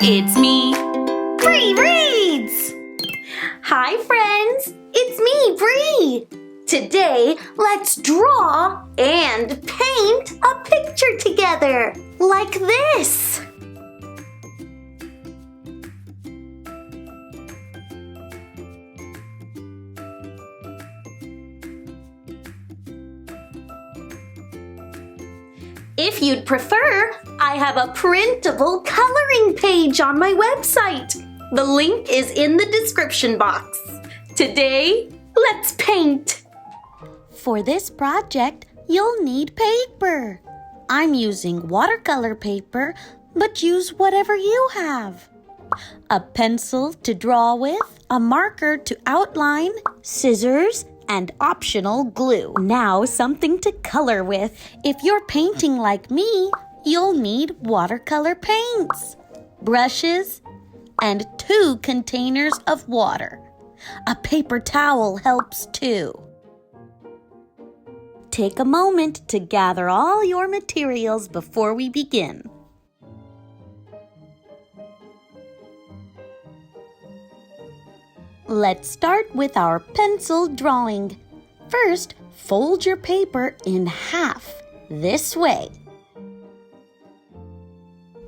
It's me, Bree Reads! Hi friends, it's me, Bree! Today, let's draw and paint a picture together, like this! If you'd prefer, I have a printable coloring page on my website. The link is in the description box. Today, let's paint. For this project, you'll need paper. I'm using watercolor paper, but use whatever you have. A pencil to draw with, a marker to outline, scissors, and optional glue. Now something to color with. If you're painting like me, you'll need watercolor paints, brushes, and 2 containers of water. A paper towel helps too. Take a moment to gather all your materials before we begin. Let's start with our pencil drawing. First, fold your paper in half, this way.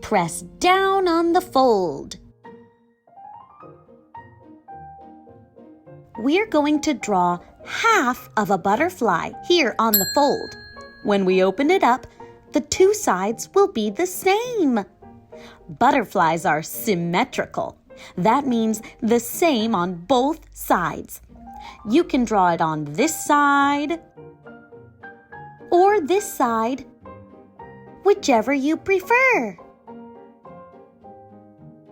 Press down on the fold. We're going to draw half of a butterfly here on the fold. When we open it up, the 2 sides will be the same. Butterflies are symmetrical. That means the same on both sides. You can draw it on this side or this side, whichever you prefer.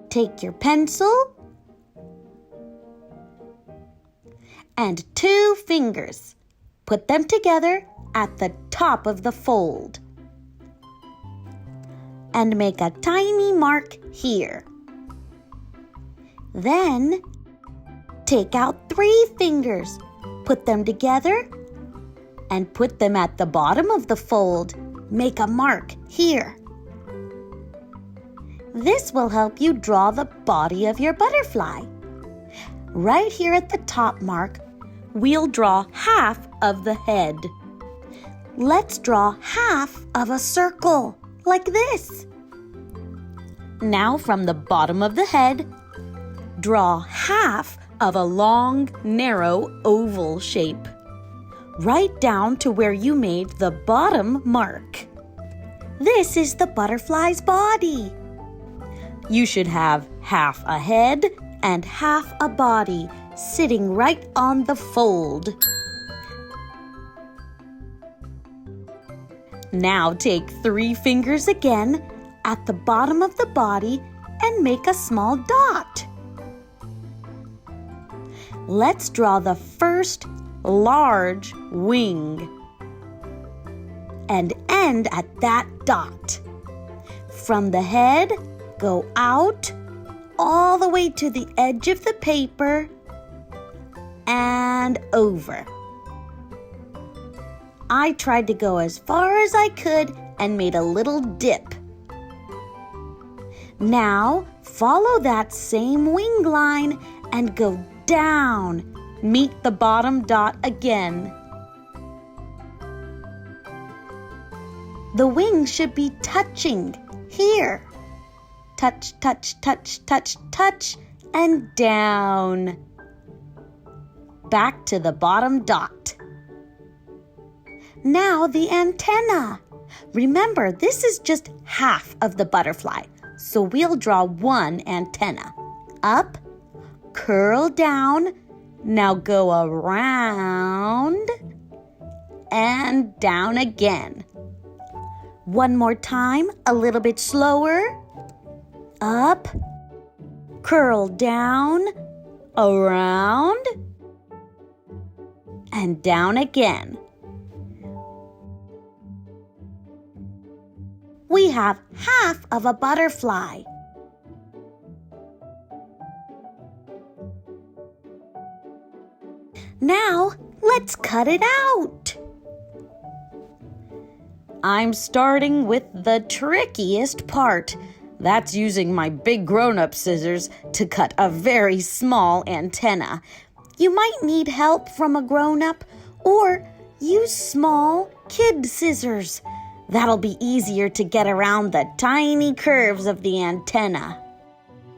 Take your pencil and 2 fingers. Put them together at the top of the fold and make a tiny mark here. Then, take out 3 fingers, put them together, and put them at the bottom of the fold. Make a mark here. This will help you draw the body of your butterfly. Right here at the top mark, we'll draw half of the head. Let's draw half of a circle, like this. Now from the bottom of the head, draw half of a long, narrow oval shape, right down to where you made the bottom mark. This is the butterfly's body. You should have half a head and half a body sitting right on the fold. Now take 3 fingers again at the bottom of the body and make a small dot. Let's draw the first large wing and end at that dot. From the head, go out all the way to the edge of the paper and over. I tried to go as far as I could and made a little dip. Now, follow that same wing line and go down. Meet the bottom dot again. The wings should be touching here. Touch, touch, touch, touch, touch, and down. Back to the bottom dot. Now the antenna. Remember, this is just half of the butterfly, so we'll draw 1 antenna. Up, curl down, now go around and down again. One more time, a little bit slower. Up, curl down, around, and down again. We have half of a butterfly. Now, let's cut it out. I'm starting with the trickiest part, That's using my big grown-up scissors to cut a very small antenna. You might need help from a grown-up, or use small kid scissors. That'll be easier to get around the tiny curves of the antenna.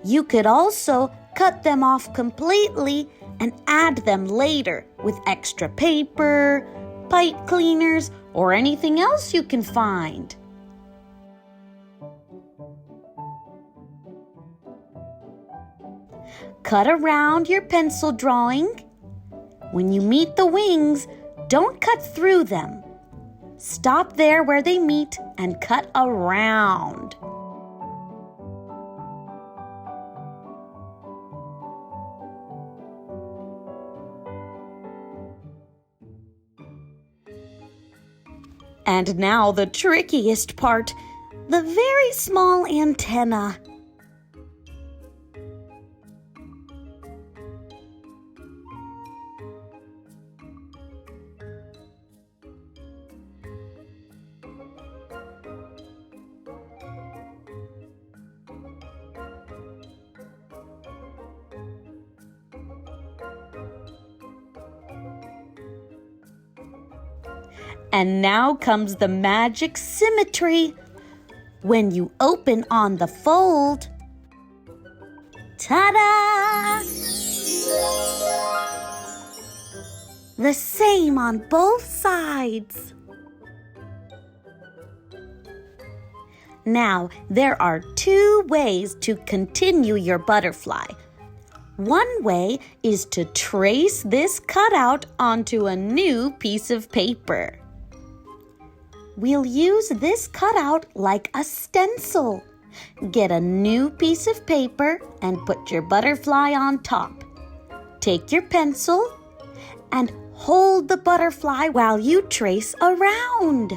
You could also cut them off completely and add them later with extra paper, pipe cleaners, or anything else you can find. Cut around your pencil drawing. When you meet the wings, don't cut through them. Stop there where they meet and cut around. And now the trickiest part, the very small antenna. And now comes the magic symmetry. When you open on the fold, ta-da! The same on both sides. Now, there are 2 ways to continue your butterfly. One way is to trace this cutout onto a new piece of paper. We'll use this cutout like a stencil. Get a new piece of paper and put your butterfly on top. Take your pencil and hold the butterfly while you trace around.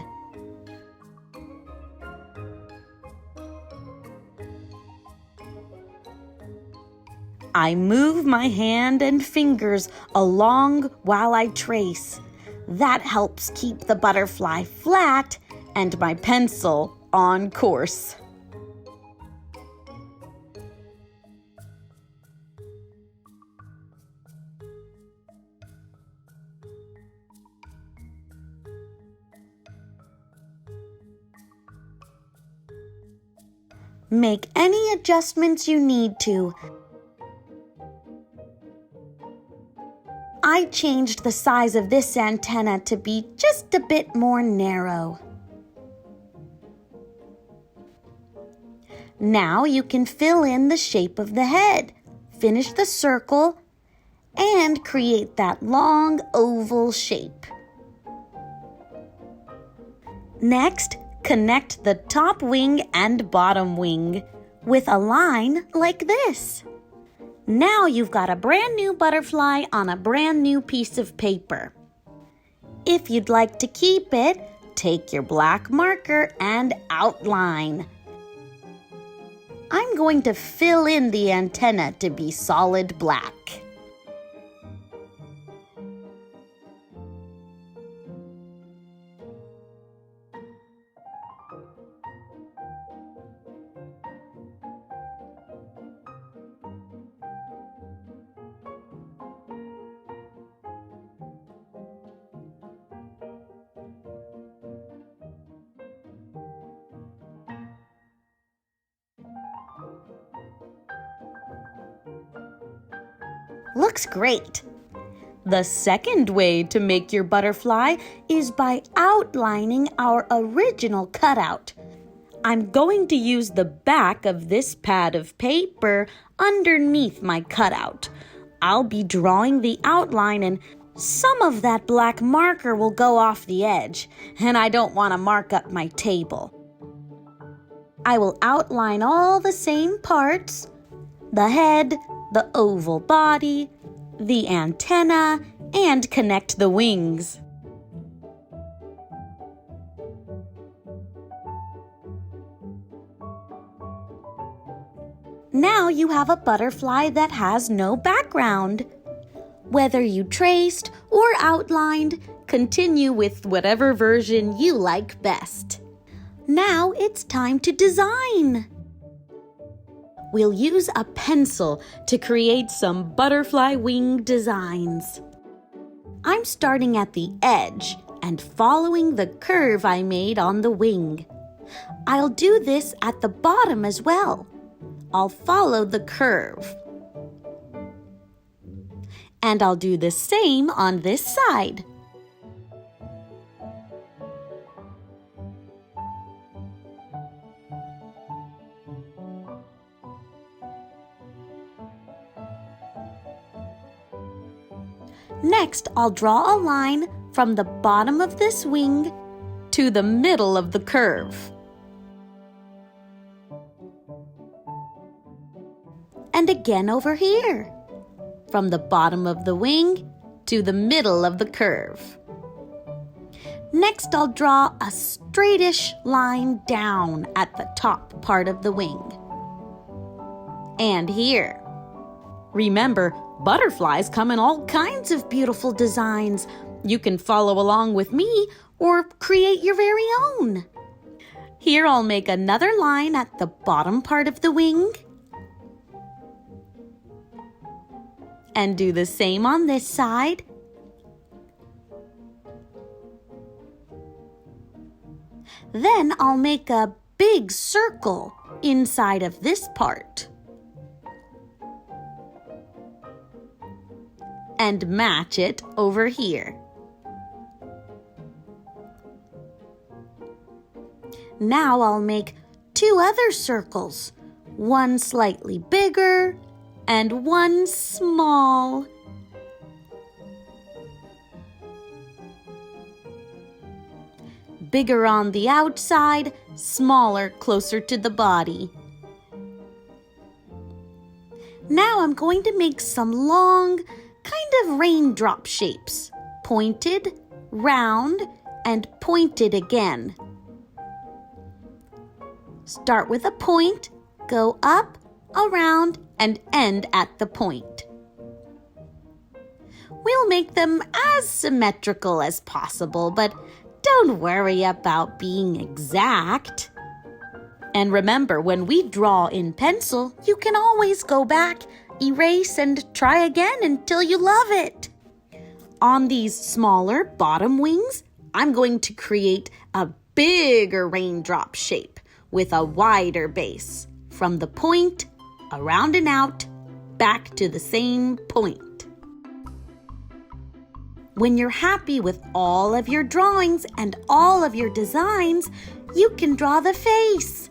I move my hand and fingers along while I trace. That helps keep the butterfly flat and my pencil on course. Make any adjustments you need to. I changed the size of this antenna to be just a bit more narrow. Now you can fill in the shape of the head, finish the circle, and create that long oval shape. Next, connect the top wing and bottom wing with a line like this. Now you've got a brand new butterfly on a brand new piece of paper. If you'd like to keep it, take your black marker and outline. I'm going to fill in the antenna to be solid black. Looks great. The second way to make your butterfly is by outlining our original cutout. I'm going to use the back of this pad of paper underneath my cutout. I'll be drawing the outline and some of that black marker will go off the edge, and I don't want to mark up my table. I will outline all the same parts: the head, the oval body, the antenna, and connect the wings. Now you have a butterfly that has no background. Whether you traced or outlined, continue with whatever version you like best. Now it's time to design. we'll use a pencil to create some butterfly wing designs. I'm starting at the edge and following the curve I made on the wing. I'll do this at the bottom as well. I'll follow the curve. And I'll do the same on this side. Next, I'll draw a line from the bottom of this wing to the middle of the curve. And again over here, from the bottom of the wing to the middle of the curve. Next, I'll draw a straightish line down at the top part of the wing. And here. Remember, butterflies come in all kinds of beautiful designs. You can follow along with me or create your very own. Here I'll make another line at the bottom part of the wing. And do the same on this side. Then I'll make a big circle inside of this part. And match it over here. Now I'll make 2 other circles, one slightly bigger and one small. Bigger on the outside, smaller closer to the body. Now I'm going to make some long, kind of raindrop shapes, pointed, round, and pointed again. Start with a point, go up, around, and end at the point. We'll make them as symmetrical as possible, but don't worry about being exact. And remember, when we draw in pencil, you can always go back, erase, and try again until you love it. On these smaller bottom wings, I'm going to create a bigger raindrop shape with a wider base, from the point, around and out, back to the same point. When you're happy with all of your drawings and all of your designs, you can draw the face.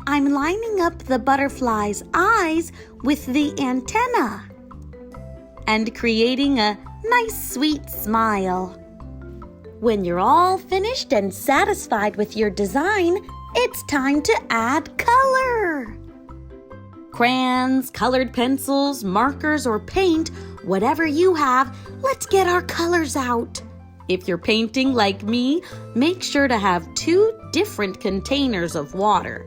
I'm lining up the butterfly's eyes with the antenna and creating a nice sweet smile. When you're all finished and satisfied with your design, it's time to add color. Crayons, colored pencils, markers, or paint, whatever you have, let's get our colors out. If you're painting like me, make sure to have 2 different containers of water.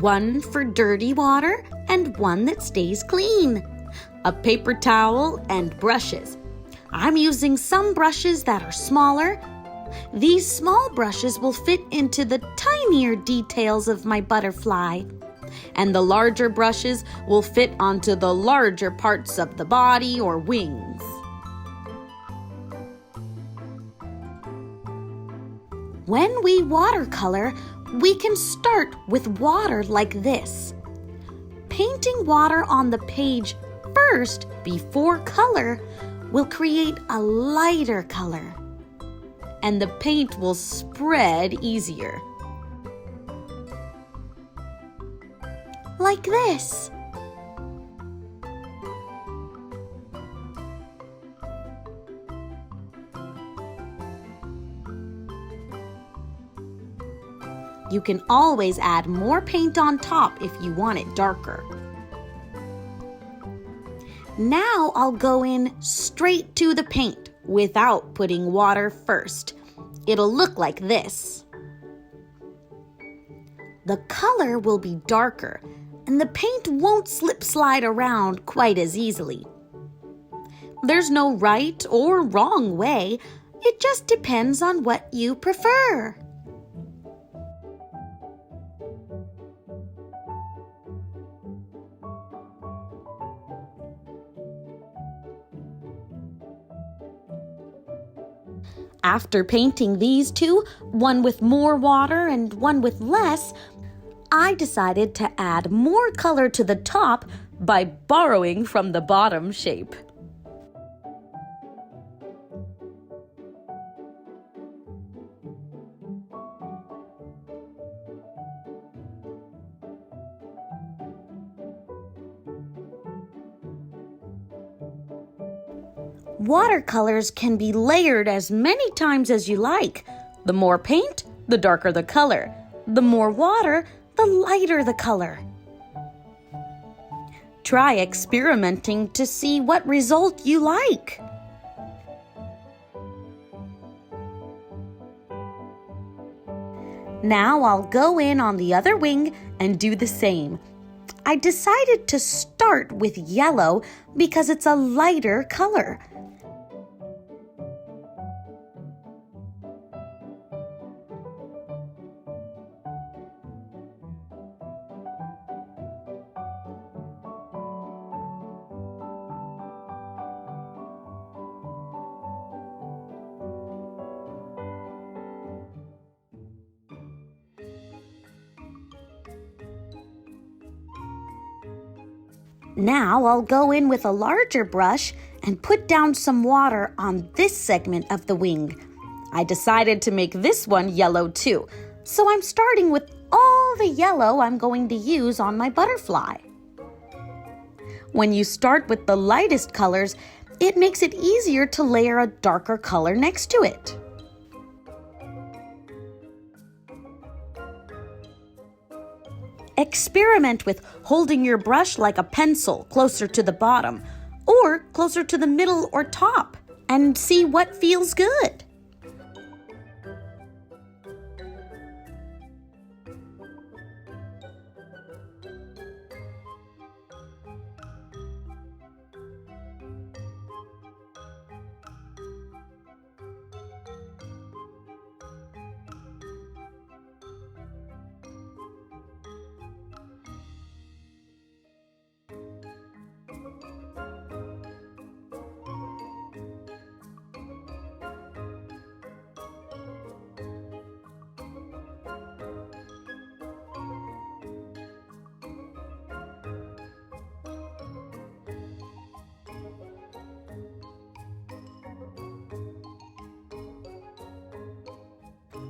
One for dirty water and one that stays clean. A paper towel and brushes. I'm using some brushes that are smaller. These small brushes will fit into the tinier details of my butterfly. And the larger brushes will fit onto the larger parts of the body or wings. When we watercolor, we can start with water like this. Painting water on the page first before color will create a lighter color, and the paint will spread easier. Like this. You can always add more paint on top if you want it darker. Now I'll go in straight to the paint without putting water first. It'll look like this. The color will be darker and the paint won't slip-slide around quite as easily. There's no right or wrong way. It just depends on what you prefer. After painting these two, one with more water and one with less, I decided to add more color to the top by borrowing from the bottom shape. Watercolors can be layered as many times as you like. The more paint, the darker the color. The more water, the lighter the color. Try experimenting to see what result you like. Now I'll go in on the other wing and do the same. I decided to start with yellow because it's a lighter color. Now I'll go in with a larger brush and put down some water on this segment of the wing. I decided to make this one yellow too, so I'm starting with all the yellow I'm going to use on my butterfly. When you start with the lightest colors, it makes it easier to layer a darker color next to it. Experiment with holding your brush like a pencil closer to the bottom or closer to the middle or top and see what feels good.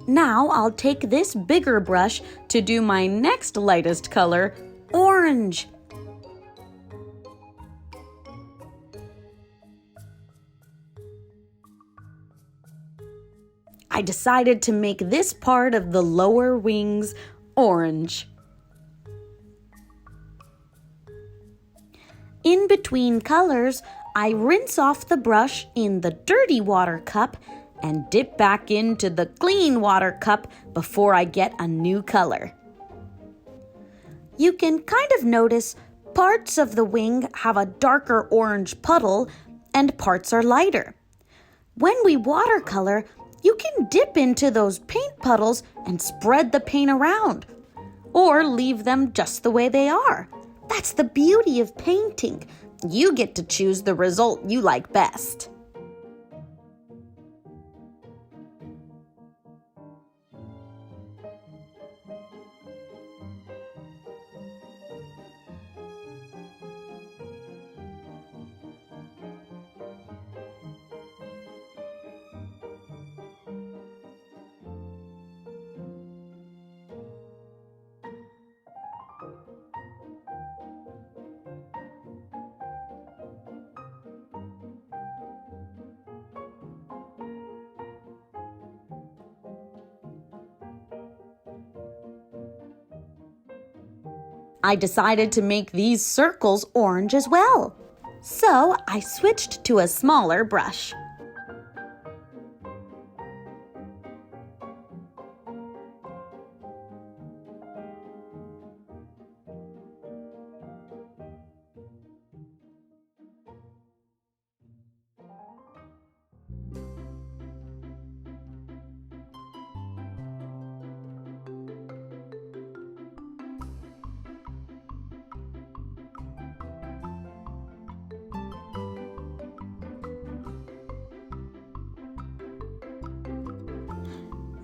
Now I'll take this bigger brush to do my next lightest color, orange. I decided to make this part of the lower wings orange. In between colors, I rinse off the brush in the dirty water cup and dip back into the clean water cup before I get a new color. You can kind of notice parts of the wing have a darker orange puddle and parts are lighter. When we watercolor, you can dip into those paint puddles and spread the paint around, or leave them just the way they are. That's the beauty of painting. You get to choose the result you like best. I decided to make these circles orange as well. So I switched to a smaller brush.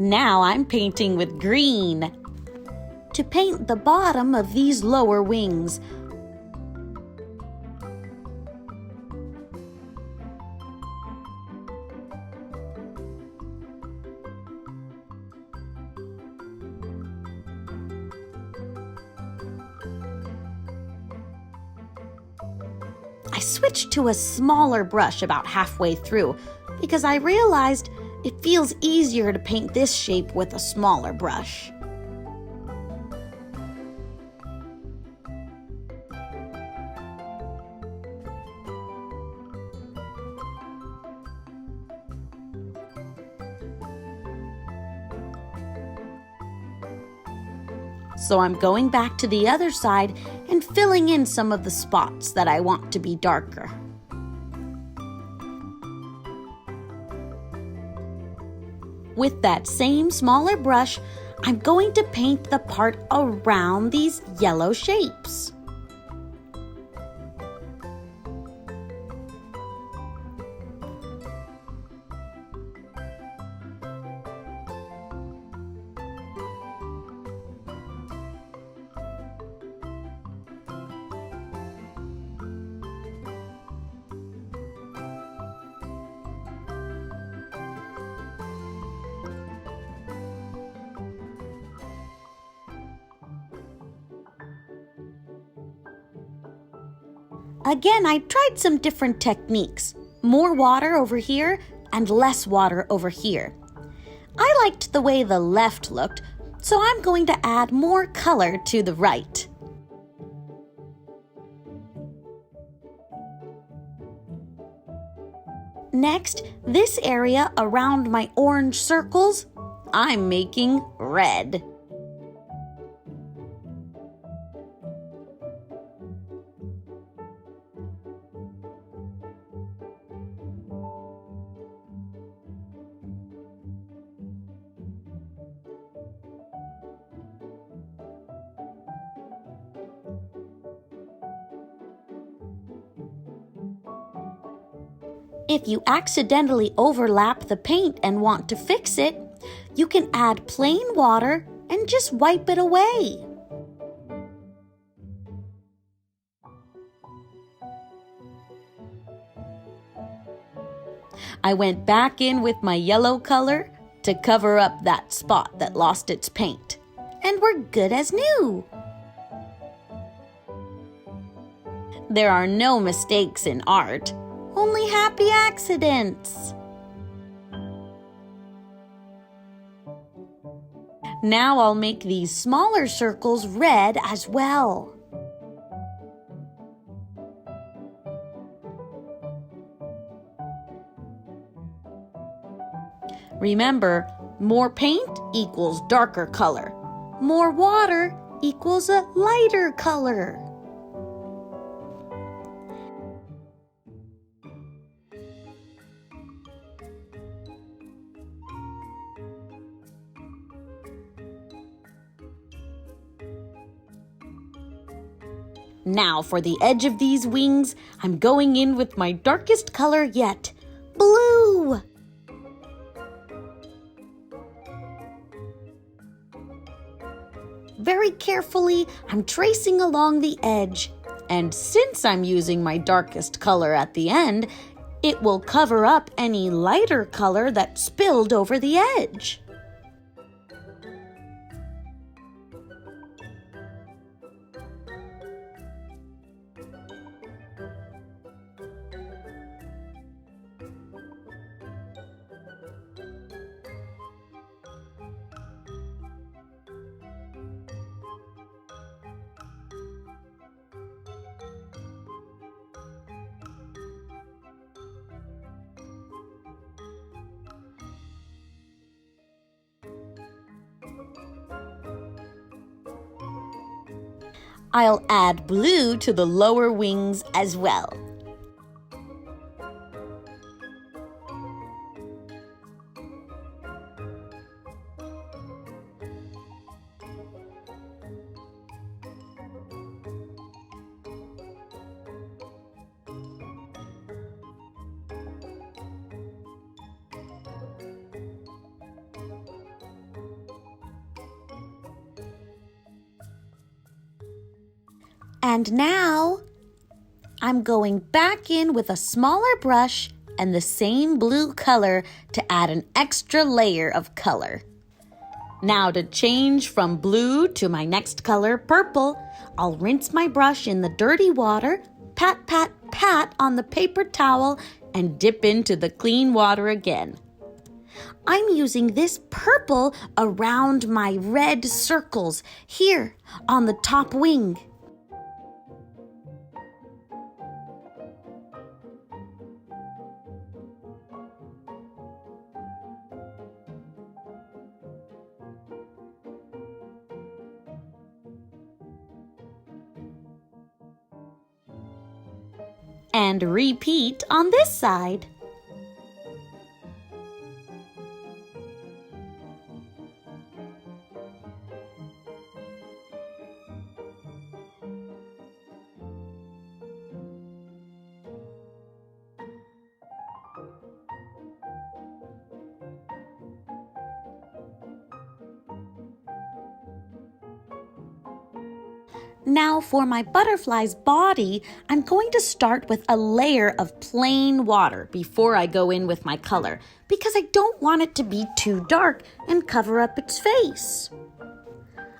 Now I'm painting with green to paint the bottom of these lower wings. I switched to a smaller brush about halfway through because I realized it feels easier to paint this shape with a smaller brush. So I'm going back to the other side and filling in some of the spots that I want to be darker. With that same smaller brush, I'm going to paint the part around these yellow shapes. Again, I tried some different techniques. More water over here and less water over here. I liked the way the left looked, so I'm going to add more color to the right. Next, this area around my orange circles, I'm making red. If you accidentally overlap the paint and want to fix it, you can add plain water and just wipe it away. I went back in with my yellow color to cover up that spot that lost its paint, and we're good as new. There are no mistakes in art. Only happy accidents. Now I'll make these smaller circles red as well. Remember, more paint equals darker color. More water equals a lighter color. Now for the edge of these wings, I'm going in with my darkest color yet, blue. Very carefully, I'm tracing along the edge, and since I'm using my darkest color at the end, it will cover up any lighter color that spilled over the edge. I'll add blue to the lower wings as well. And now I'm going back in with a smaller brush and the same blue color to add an extra layer of color. Now to change from blue to my next color, purple, I'll rinse my brush in the dirty water, pat, pat, pat on the paper towel, and dip into the clean water again. I'm using this purple around my red circles here on the top wing. And repeat on this side. Now for my butterfly's body, I'm going to start with a layer of plain water before I go in with my color because I don't want it to be too dark and cover up its face.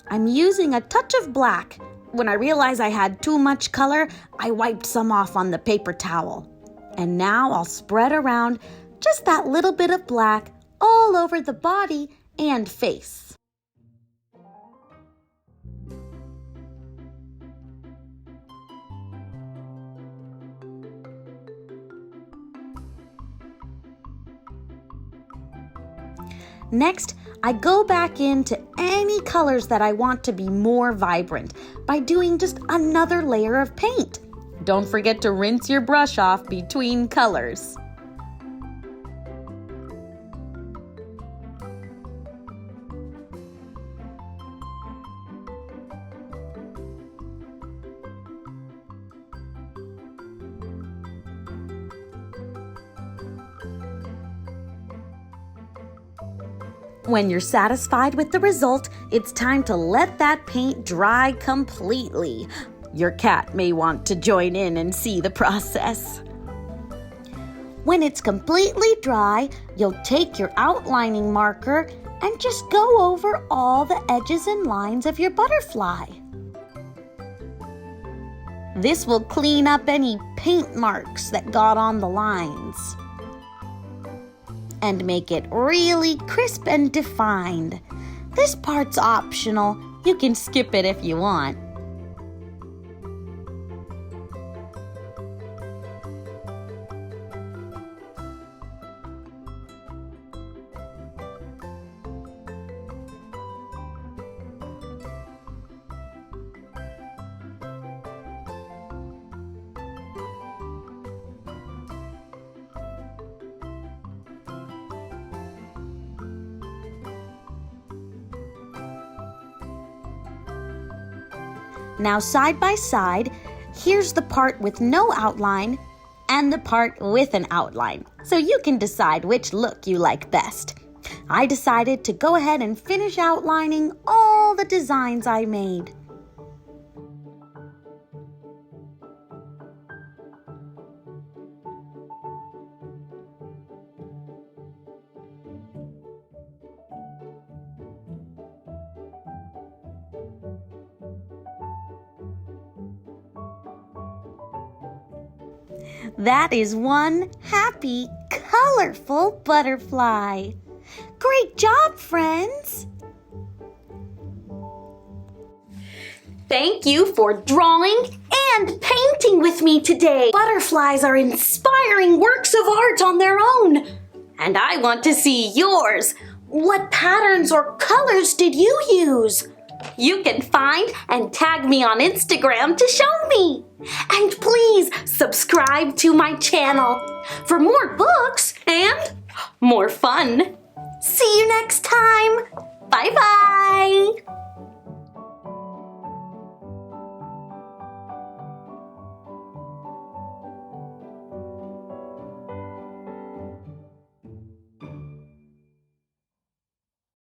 I'm using a touch of black. When I realized I had too much color, I wiped some off on the paper towel. And now I'll spread around just that little bit of black all over the body and face. Next, I go back into any colors that I want to be more vibrant by doing just another layer of paint. Don't forget to rinse your brush off between colors. When you're satisfied with the result, it's time to let that paint dry completely. Your cat may want to join in and see the process. When it's completely dry, you'll take your outlining marker and just go over all the edges and lines of your butterfly. This will clean up any paint marks that got on the lines and make it really crisp and defined. This part's optional. You can skip it if you want. Now side by side, here's the part with no outline and the part with an outline, so you can decide which look you like best. I decided to go ahead and finish outlining all the designs I made. That is one happy, colorful butterfly. Great job, friends! Thank you for drawing and painting with me today. Butterflies are inspiring works of art on their own. And I want to see yours. What patterns or colors did you use? You can find and tag me on Instagram to show me. And please subscribe to my channel for more books and more fun. See you next time. Bye-bye.